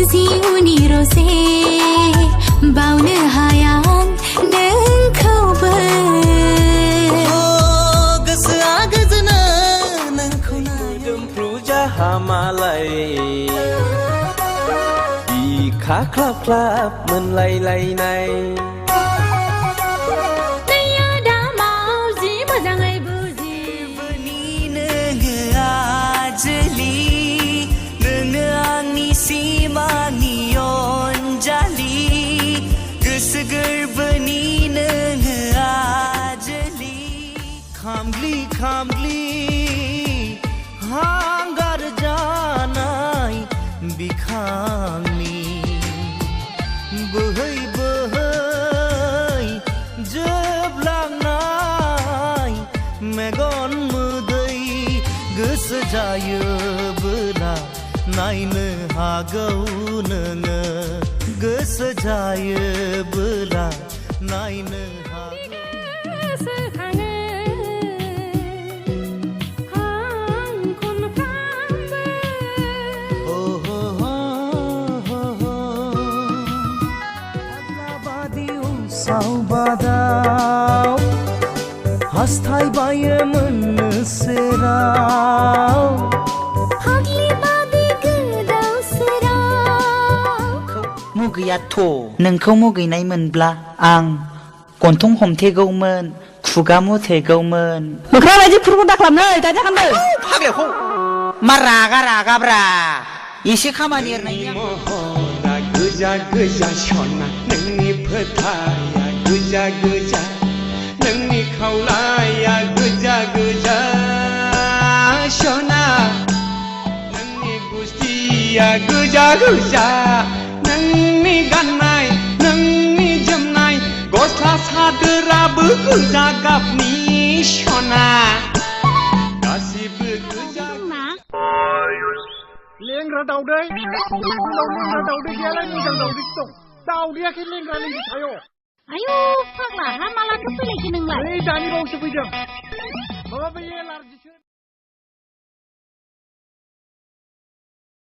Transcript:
बुजि उनि रजे बावनो हाया नोंखौबो गोसोआ गोजोनो नोंखौ मोदोमफ्रु जाहामालाय बिखा ख्लाब ख्लाब मोनलायलायनाय खामग्लि खामग्लि हांगार जानाय बिखांनि बोहै बोहै जोबलांनाय मेगन मोदै गोसो जायोबोला नायनो हागौ नोङो गोसो जायोबोला नायनो हागौ सावबादाव हास्थायबायो मोननो सेराव मुगैयाथ' नोंखौ मुगैनाय मोनब्ला आं गन्थं हमथेगौमोन खुगा मुथेगौमोन मोख्रा बायदि फुरखौ दाख्लाबनै दाजा खामदो फाग्लाखौ मा रागा एसे खामानि एरनायनि गोजा गोजा सना नोंनि फोथाया गोजा गोजा नोंनि खावलाया गोजा गोजा सना नोंनि गुस्थिया गोजा गोजा नोंनि गाननाय नोंनि जोमनाय गस्ला सादोराबो गोजा गाबनि सना गासिबो गोजा लेंग्रा दाउदै लेंग्रा दाउदै गैयालाय मोजां दाउदै दं दाउदैयाखै लेंग्रा लेंग्रि थायो आयु फाग्ला हा मालाथो फैलायखो नोंलाय नै दानि बावसो फैदों माबा बे एलार्जिसो